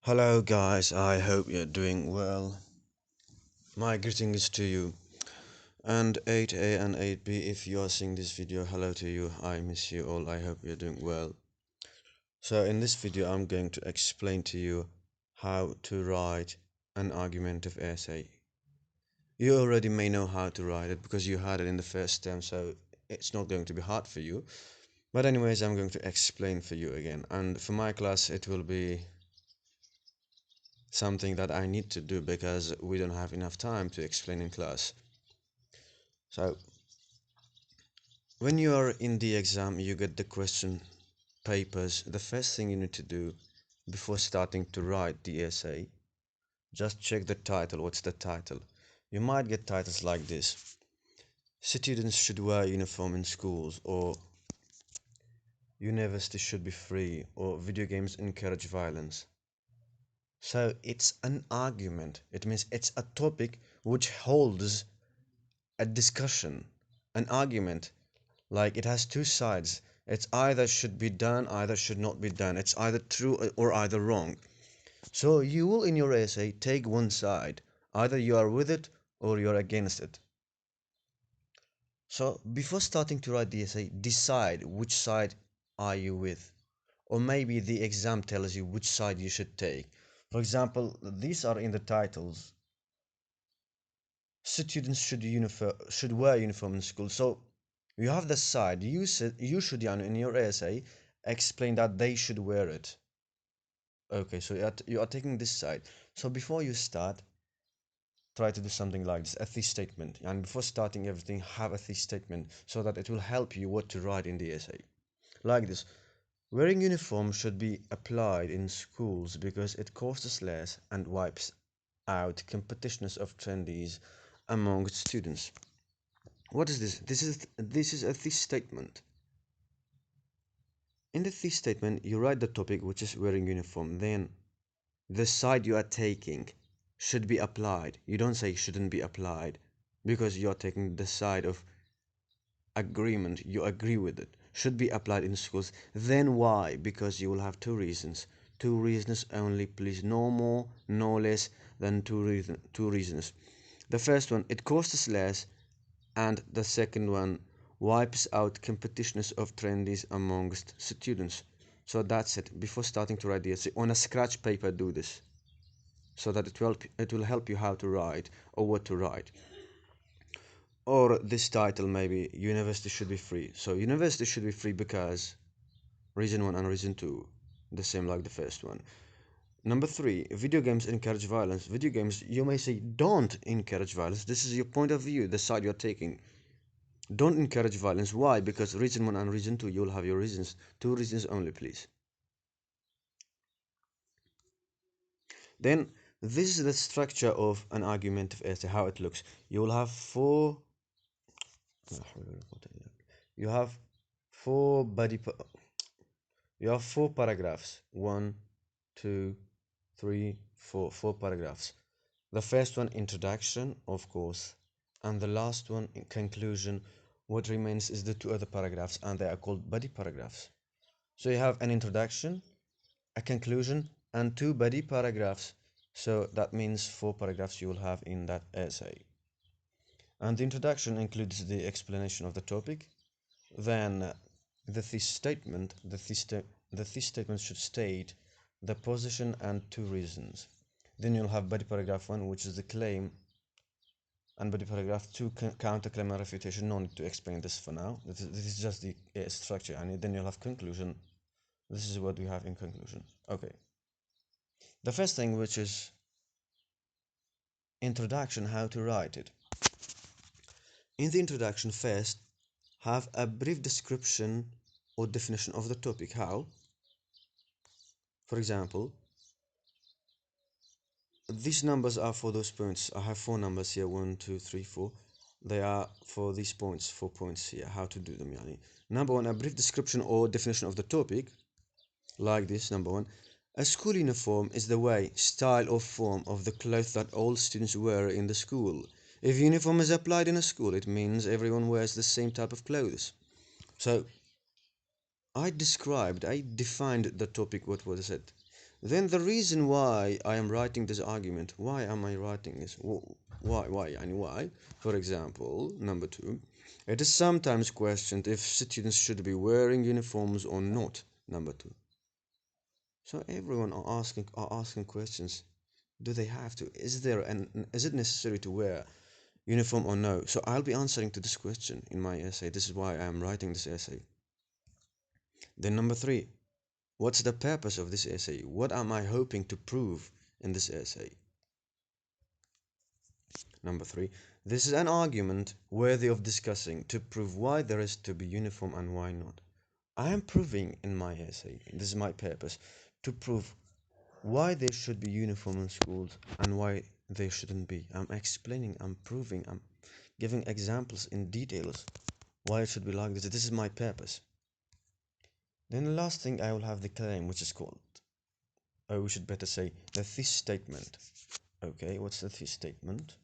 Hello guys, I hope you're doing well. My greetings to you. And 8A and 8B, if you are seeing this video, hello to you. I miss you all. I hope you're doing well. So in this video, I'm going to explain to you how to write an argumentative essay. You already may know how to write it because you had it in the first term, so it's not going to be hard for you. But anyways, I'm going to explain for you again. And for my class, it will be something that I need to do because we don't have enough time to explain in class. So when you are in the exam, you get the question papers. The first thing you need to do before starting to write the essay, just check the title. What's the title? You might get titles like this: students should wear uniform in schools, or university should be free, or video games encourage violence. So it's an argument. It means it's a topic which holds a discussion, an argument. Like it has two sides. It's either should be done, either should not be done. It's either true or either wrong. So you will in your essay take one side. Either you are with it or you are against it. So before starting to write the essay, decide which side are you with. Or maybe the exam tells you which side you should take. For example, these are in the titles. Students should wear uniform in school. So you have the side. You should in your essay explain that they should wear it. Okay, so you are taking this side. So before you start, try to do something like this, a thesis statement. And before starting everything, have a thesis statement so that it will help you what to write in the essay. Like this. Wearing uniform should be applied in schools because it costs less and wipes out competitiveness of trendies among students. What is this? This is a thesis statement. In the thesis statement, you write the topic, which is wearing uniform. Then the side you are taking should be applied. You don't say shouldn't be applied because you are taking the side of agreement. You agree with it. Should be applied in schools. Then why? Because you will have two reasons. Two reasons only, please. No more, no less than two reasons. The first one, it costs less, and the second one wipes out competitiveness of trendies amongst students. So that's it. Before starting to write the essay on a scratch paper, do this so that it will help you how to write or what to write. Or this title, maybe university should be free. So university should be free because reason one and reason two, the same like the first one. Number three, video games encourage violence. Video games, you may say, don't encourage violence. This is your point of view, the side you're taking. Don't encourage violence. Why? Because reason one and reason two, you'll have your reasons. Two reasons only, please. Then, this is the structure of an argumentative essay, how it looks. You will have you have four body, you have four paragraphs. One, two, three, four paragraphs. The first one, introduction, of course, and the last one, in conclusion. What remains is the two other paragraphs, and they are called body paragraphs. So you have an introduction, a conclusion, and two body paragraphs. So that means four paragraphs you will have in that essay. And the introduction includes the explanation of the topic. Then the thesis statement. The thesis statement should state the position and two reasons. Then you'll have body paragraph 1, which is the claim, and body paragraph 2, counterclaim and refutation. No need to explain this for now. This is just the structure, and then you'll have conclusion. This is what we have in conclusion. Okay. The first thing, which is introduction, how to write it. In the introduction, first have a brief description or definition of the topic. How? For example, these numbers are for those points. I have four numbers here: 1, 2, 3, 4. They are for these points, 4 points here. How to do them, yani. Number one, a brief description or definition of the topic, like this. Number one, a school uniform is the way, style, or form of the clothes that all students wear in the school. If uniform is applied in a school, it means everyone wears the same type of clothes. So I defined the topic. What was it? Then the reason why I am writing this argument, why am I writing this? Why? For example, number two, it is sometimes questioned if students should be wearing uniforms or not. Number two. So everyone are asking questions. Do they have to? Is it necessary to wear uniform or no? So I'll be answering to this question in my essay. This is why I am writing this essay. Then number three, what's the purpose of this essay? What am I hoping to prove in this essay? Number three, this is an argument worthy of discussing to prove why there is to be uniform and why not. I am proving in my essay, this is my purpose, to prove why there should be uniform in schools and why there shouldn't be. I'm explaining, I'm proving, I'm giving examples in details why it should be like this. This is my purpose. Then the last thing I will have the claim, which is called, or we should better say, the thesis statement. Okay, what's the thesis statement?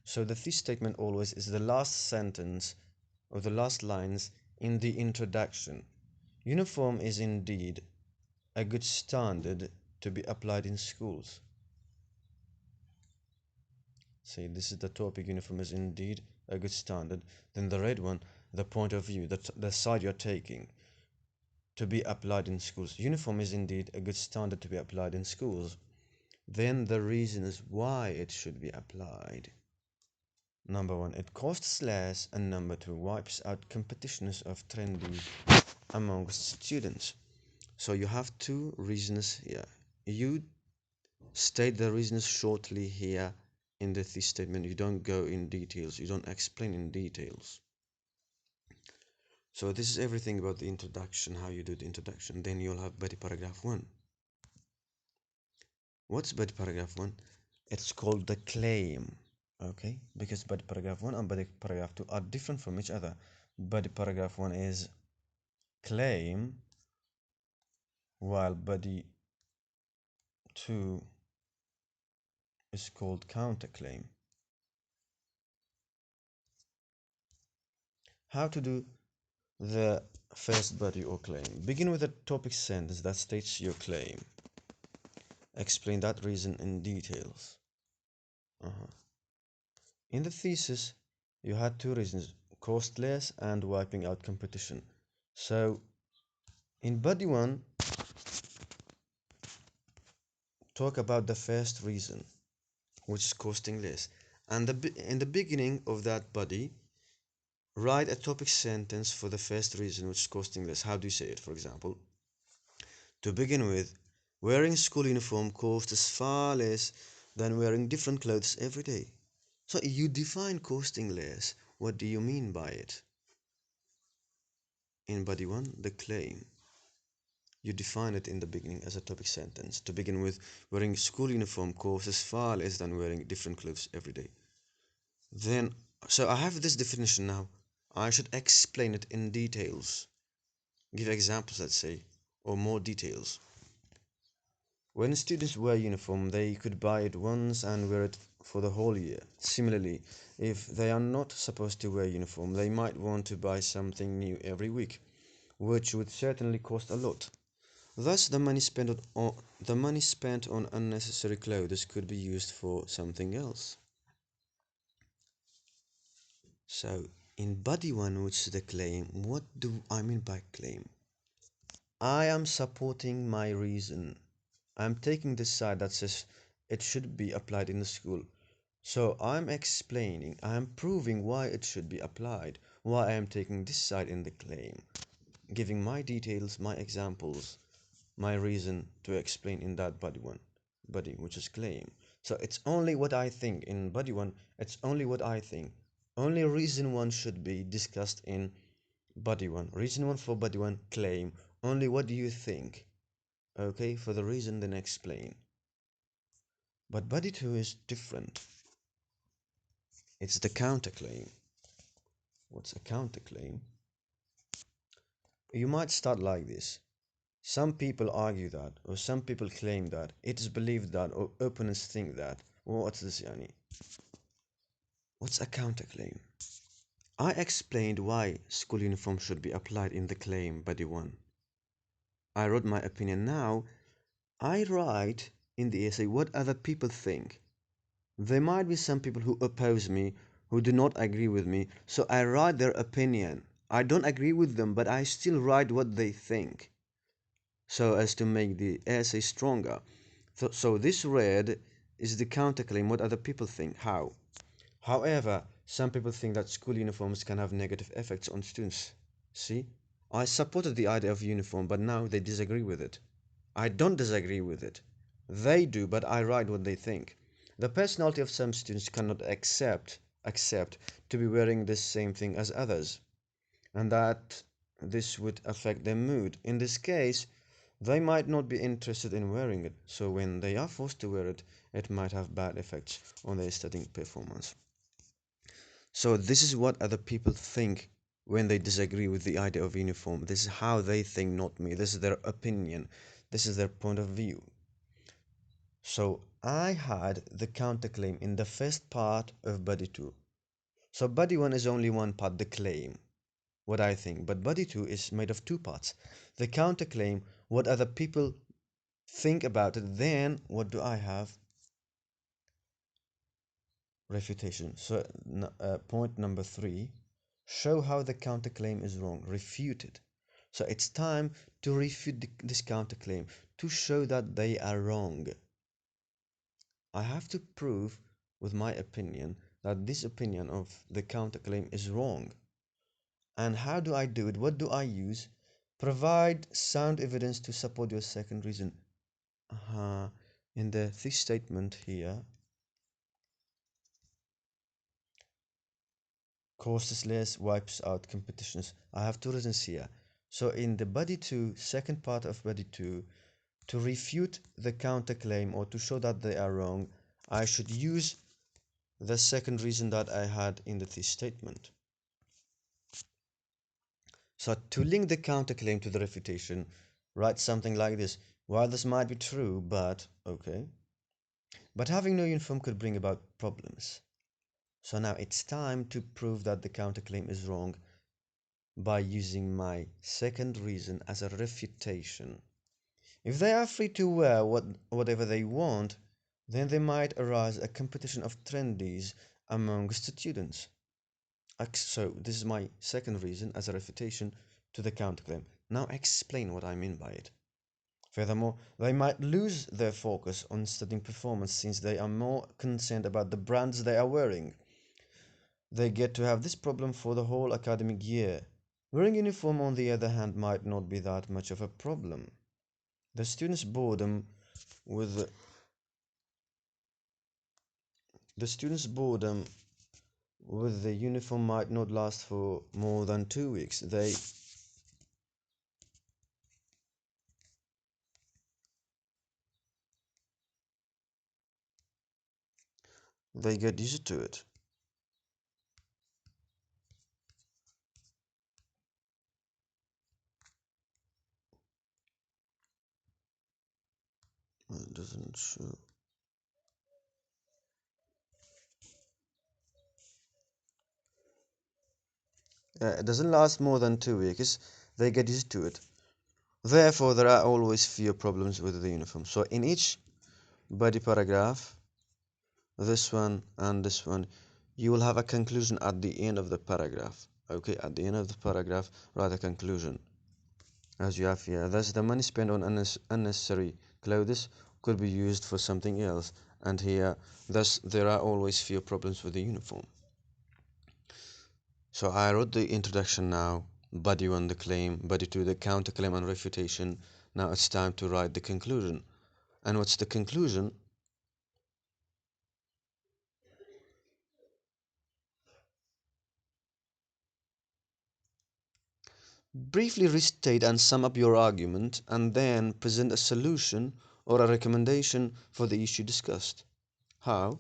So the thesis statement always is the last sentence or the last lines in the introduction. Uniform is indeed a good standard to be applied in schools. Say this is the topic, uniform is indeed a good standard. Then the red one, the point of view, the side you're taking, to be applied in schools. Uniform is indeed a good standard to be applied in schools. Then the reasons why it should be applied. Number one, it costs less, and number two, wipes out competitions of trendy amongst students. So you have two reasons here. You state the reasons shortly here in the thesis statement. You don't go in details, you don't explain in details. So this is everything about the introduction, how you do the introduction. Then you'll have body paragraph 1. What's body paragraph 1? It's called the claim. Okay, because body paragraph 1 and body paragraph 2 are different from each other. Body paragraph 1 is claim, while body 2 is called counterclaim. How to do the first body or claim? Begin with a topic sentence that states your claim. Explain that reason in details. In the thesis, you had two reasons, cost less and wiping out competition. So in body 1, talk about the first reason, which is costing less. And in the beginning of that body, write a topic sentence for the first reason, which is costing less. How do you say it? For example, to begin with, wearing school uniform costs far less than wearing different clothes every day. So you define costing less. What do you mean by it? In body 1, the claim. You define it in the beginning as a topic sentence. To begin with, wearing school uniform costs far less than wearing different clothes every day. Then, so I have this definition now. I should explain it in details. Give examples, let's say, or more details. When students wear uniform, they could buy it once and wear it for the whole year. Similarly, if they are not supposed to wear uniform, they might want to buy something new every week, which would certainly cost a lot. Thus, the money spent on unnecessary clothes could be used for something else. So, in body 1, which is the claim, what do I mean by claim? I am supporting my reason. I'm taking this side that says it should be applied in the school. So I'm explaining, I'm proving why it should be applied, why I am taking this side in the claim, giving my details, my examples, my reason to explain in that body, which is claim. So it's only what I think in body 1, it's only what I think. Only reason 1 should be discussed in body 1. Reason 1 for body 1, claim. Only what do you think? Okay, for the reason then explain. But body 2 is different. It's the counterclaim. What's a counterclaim? You might start like this. Some people argue that, or some people claim that, it is believed that, or opponents think that. What's this, Yani? What's a counterclaim? I explained why school uniform should be applied in the claim, body 1. I wrote my opinion now. I write in the essay what other people think. There might be some people who oppose me, who do not agree with me, so I write their opinion. I don't agree with them, but I still write what they think, so as to make the essay stronger. So this red is the counterclaim, what other people think. How? However, some people think that school uniforms can have negative effects on students. See? I supported the idea of uniform, but now they disagree with it. I don't disagree with it. They do, but I write what they think. The personality of some students cannot accept to be wearing the same thing as others, and that this would affect their mood. In this case, they might not be interested in wearing it, so when they are forced to wear it, it might have bad effects on their studying performance. So this is what other people think when they disagree with the idea of uniform. This is how they think, not me. This is their opinion. This is their point of view. So I had the counterclaim in the first part of body 2. So body 1 is only one part, the claim, what I think. But body 2 is made of two parts. The counterclaim, what other people think about it. Then what do I have? Refutation. So point number 3, show how the counterclaim is wrong. Refute it. So it's time to refute this counterclaim, to show that they are wrong. I have to prove with my opinion that this opinion of the counterclaim is wrong. And how do I do it? What do I use? Provide sound evidence to support your second reason. In the this statement here, courses less wipes out competitions. I have two reasons here. So in the body 2, second part of body 2, to refute the counterclaim or to show that they are wrong, I should use the second reason that I had in the this statement. So to link the counterclaim to the refutation, write something like this. While this might be true, but okay. But having no uniform could bring about problems. So now it's time to prove that the counterclaim is wrong by using my second reason as a refutation. If they are free to wear whatever they want, then there might arise a competition of trendies amongst students. So this is my second reason as a refutation to the counterclaim. Now explain what I mean by it. Furthermore, they might lose their focus on studying performance since they are more concerned about the brands they are wearing. They get to have this problem for the whole academic year. Wearing uniform, on the other hand, might not be that much of a problem. The students' boredom with the students' boredom with the uniform might not last for more than 2 weeks. They get used to it. It doesn't show. It doesn't last more than 2 weeks. They get used to it. Therefore, there are always fewer problems with the uniform. So in each body paragraph, this one and this one, you will have a conclusion at the end of the paragraph. Okay, at the end of the paragraph, write a conclusion. As you have here, thus the money spent on unnecessary clothes could be used for something else. And here, thus there are always fewer problems with the uniform. So I wrote the introduction now, body 1 the claim, body 2 the counterclaim and refutation. Now it's time to write the conclusion. And what's the conclusion? Briefly restate and sum up your argument, and then present a solution or a recommendation for the issue discussed. How?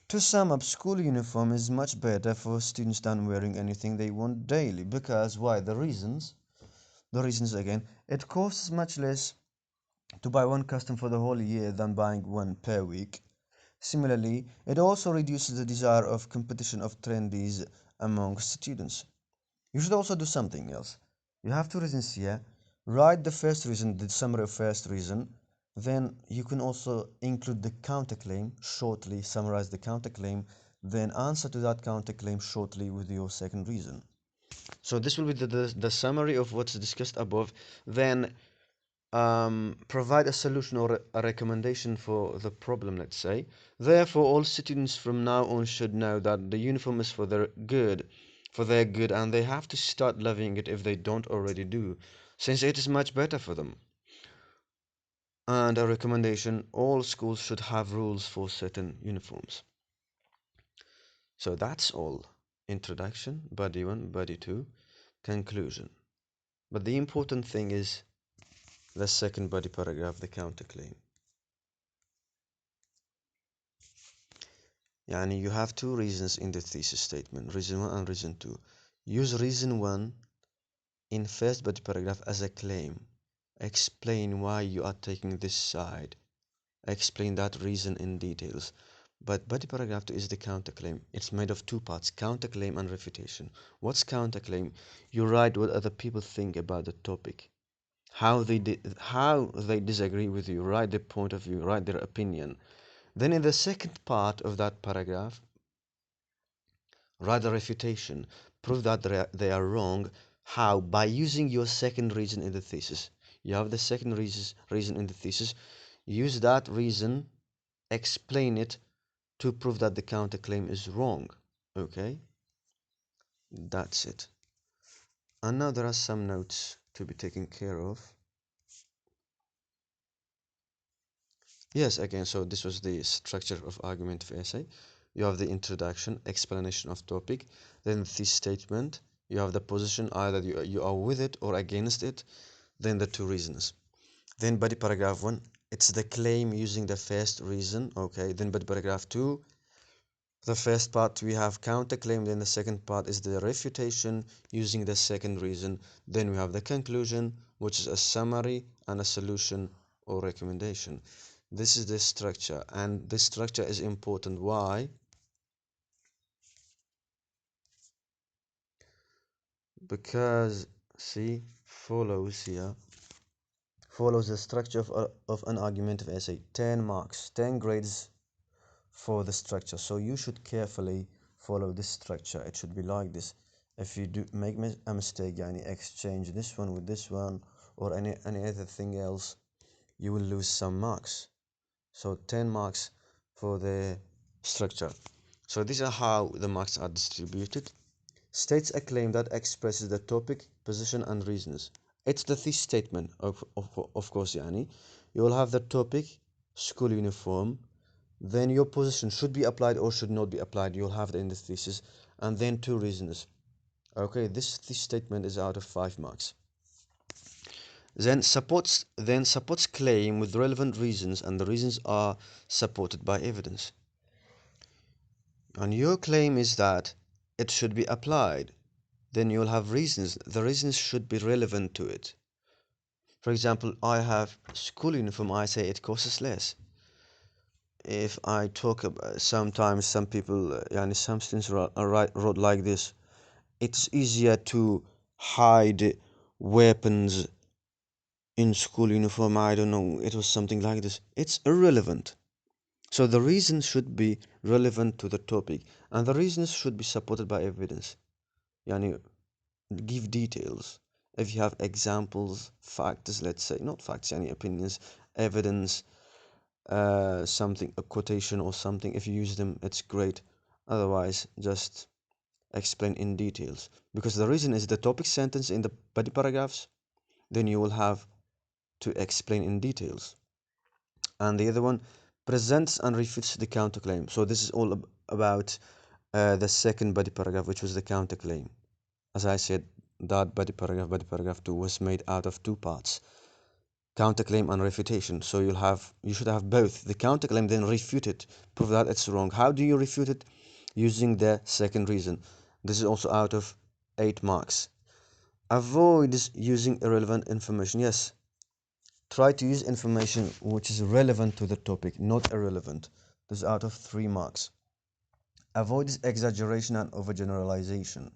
To sum up, school uniform is much better for students than wearing anything they want daily. Because why? The reasons. The reasons again. It costs much less to buy one costume for the whole year than buying one per week. Similarly, it also reduces the desire of competition of trendies among students. You should also do something else. You have two reasons here. Write the first reason, the summary of first reason. Then you can also include the counterclaim shortly, summarize the counterclaim, then answer to that counterclaim shortly with your second reason. So this will be the summary of what's discussed above. Then provide a solution or a recommendation for the problem, let's say. Therefore, all students from now on should know that the uniform is for their good, and they have to start loving it if they don't already do, since it is much better for them. And a recommendation, all schools should have rules for certain uniforms. So that's all. Introduction, body 1, body 2, conclusion. But the important thing is the second body paragraph, the counterclaim. Yani you have two reasons in the thesis statement, reason 1 and reason 2. Use reason 1 in first body paragraph as a claim. Explain why you are taking this side. Explain that reason in details. But body paragraph 2 is the counterclaim. It's made of two parts, counterclaim and refutation. What's counterclaim? You write what other people think about the topic. How they disagree with you. Write their point of view, write their opinion. Then in the second part of that paragraph, write a refutation. Prove that they are wrong. How? By using your second reason in the thesis. You have the second reason in the thesis. Use that reason, explain it to prove that the counterclaim is wrong. Okay? That's it. And now there are some notes to be taken care of. Yes, again, so this was the structure of argumentative essay. You have the introduction, explanation of topic, then the statement, you have the position, either you are with it or against it, then the two reasons. Then body paragraph 1, it's the claim using the first reason, okay, then body paragraph 2, the first part we have counterclaim, then the second part is the refutation using the second reason, then we have the conclusion, which is a summary and a solution or recommendation. This is the structure, and this structure is important. Why? Because see, follows here, follows the structure of an argumentative essay. 10 marks, 10 grades for the structure. So you should carefully follow this structure. It should be like this. If you do make a mistake, yani exchange this one with this one or any other thing else, you will lose some marks. So 10 marks for the structure. So these are how the marks are distributed. States a claim that expresses the topic, position, and reasons. It's the thesis statement, of course, yani. You will have the topic, school uniform, then your position should be applied or should not be applied. You'll have it in the thesis, and then two reasons. Okay, this statement is out of 5 marks. Then supports claim with relevant reasons, and the reasons are supported by evidence. And your claim is that it should be applied. Then you'll have reasons. The reasons should be relevant to it. For example, I have school uniform. I say it costs less. If I talk about, sometimes some people, some students wrote like this: it's easier to hide weapons in school uniform. I don't know, it was something like this. It's irrelevant. So the reasons should be relevant to the topic, and the reasons should be supported by evidence. Yani, give details. If you have examples, facts, let's say, not facts, any opinions, evidence, something, a quotation or something, if you use them, it's great. Otherwise, just explain in details. Because the reason is the topic sentence in the body paragraphs, then you will have to explain in details. And the other one, presents and refutes the counterclaim. So this is all about the second body paragraph, which was the counterclaim. As I said, that body paragraph 2, was made out of two parts, counterclaim and refutation. So you should have both, the counterclaim, then refute it, prove that it's wrong. How do you refute it? Using the second reason. This is also out of 8 marks. Avoid using irrelevant information. Yes, try to use information which is relevant to the topic, not irrelevant. This is out of 3 marks. Avoid exaggeration and overgeneralization.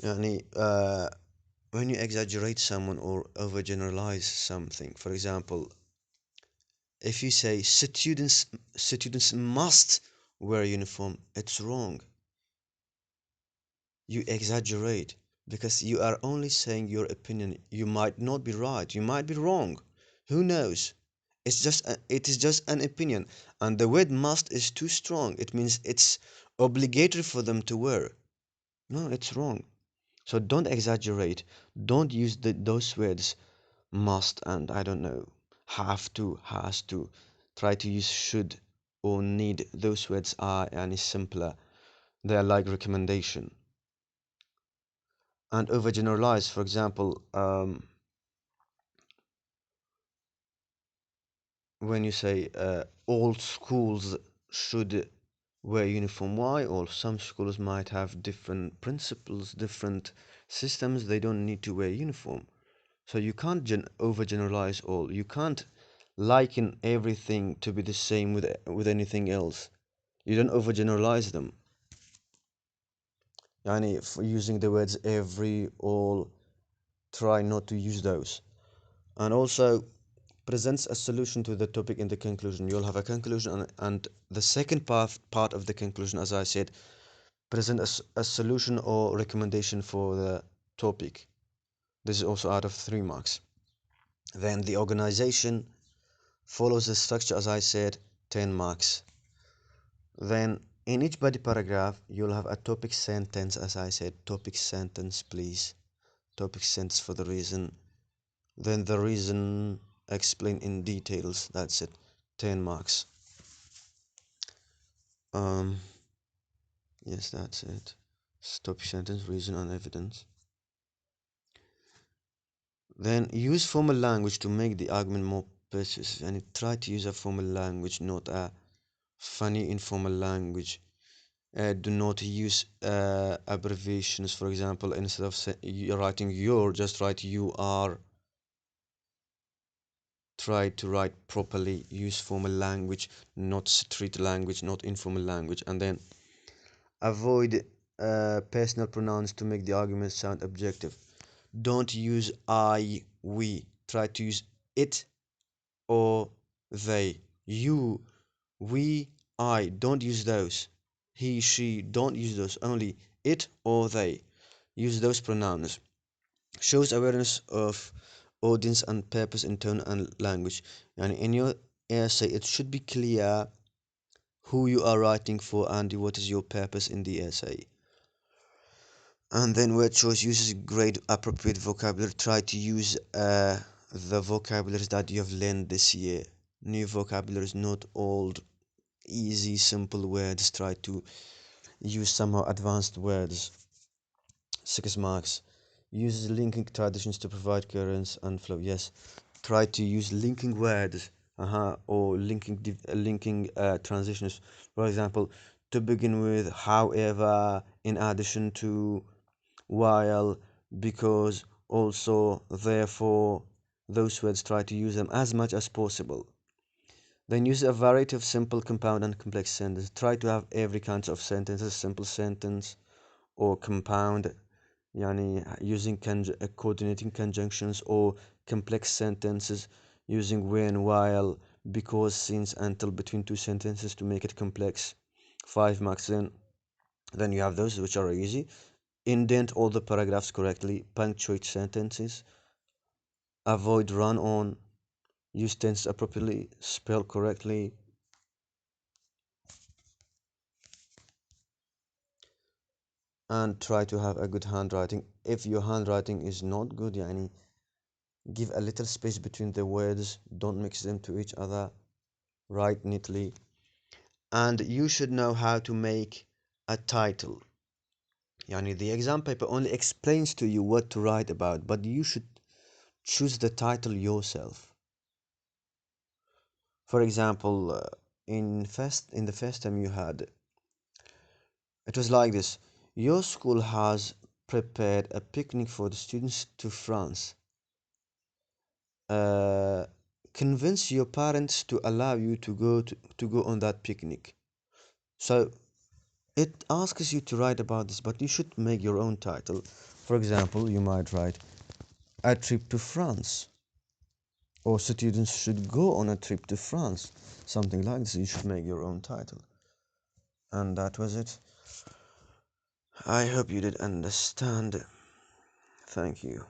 يعني when you exaggerate someone or overgeneralize something, for example, if you say students must wear uniform, it's wrong. You exaggerate because you are only saying your opinion. You might not be right, you might be wrong. Who knows? It is just an opinion, and the word must is too strong. It means it's obligatory for them to wear. No, it's wrong. So don't exaggerate. Don't use those words must and I don't know, have to, has to. Try to use should or need. Those words are any simpler. They are like recommendation. And overgeneralize, for example, when you say all schools should wear uniform, why? Or some schools might have different principles, different systems. They don't need to wear uniform. So you can't overgeneralize all. You can't liken everything to be the same with anything else. You don't overgeneralize them. Yani for using the words every, all, try not to use those. And also presents a solution to the topic in the conclusion. You'll have a conclusion, and the second part of the conclusion, as I said, present a solution or recommendation for the topic. This is also out of 3 marks. Then the organization follows the structure, as I said, 10 marks. Then in each body paragraph, you'll have a topic sentence, as I said, topic sentence, please. Topic sentence for the reason. Then the reason explained in details. That's it. 10 marks. Um, yes, that's it. Topic sentence, reason, and evidence. Then use formal language to make the argument more persuasive. And try to use a formal language, not a funny informal language. Do not use abbreviations. For example, instead of you're writing your, just write you are. Try to write properly. Use formal language, not street language, not informal language. And then avoid personal pronouns to make the argument sound objective. Don't use I, we. Try to use it or they. You, we, I. Don't use those. He, she. Don't use those. Only it or they. Use those pronouns. Shows awareness of audience and purpose in tone and language. And in your essay, it should be clear who you are writing for and what is your purpose in the essay. And then word choice uses grade appropriate vocabulary. Try to use the vocabularies that you have learned this year. New vocabularies, not old, easy, simple words. Try to use somehow advanced words. 6 marks. Uses linking traditions to provide coherence and flow. Yes, try to use linking words, or linking transitions. For example, to begin with, however, in addition to, while, because, also, therefore. Those words, try to use them as much as possible. Then use a variety of simple, compound, and complex sentences. Try to have every kind of sentences, simple sentence or compound, yani using coordinating conjunctions, or complex sentences using when, while, because, since, until, between two sentences to make it complex. 5 marks. Then you have those which are easy. Indent all the paragraphs correctly, punctuate sentences, avoid run on, use tense appropriately, spell correctly, and try to have a good handwriting. If your handwriting is not good, yani, give a little space between the words, don't mix them to each other, write neatly. And you should know how to make a title. Yani, the exam paper only explains to you what to write about, but you should choose the title yourself. For example, in the first time you had, it was like this: your school has prepared a picnic for the students to France. uh, Convince your parents to allow you to go on that picnic. So it asks you to write about this, but you should make your own title. For example, you might write a trip to France, or students should go on a trip to France, something like this. You should make your own title. And that was it. I hope you did understand. Thank you.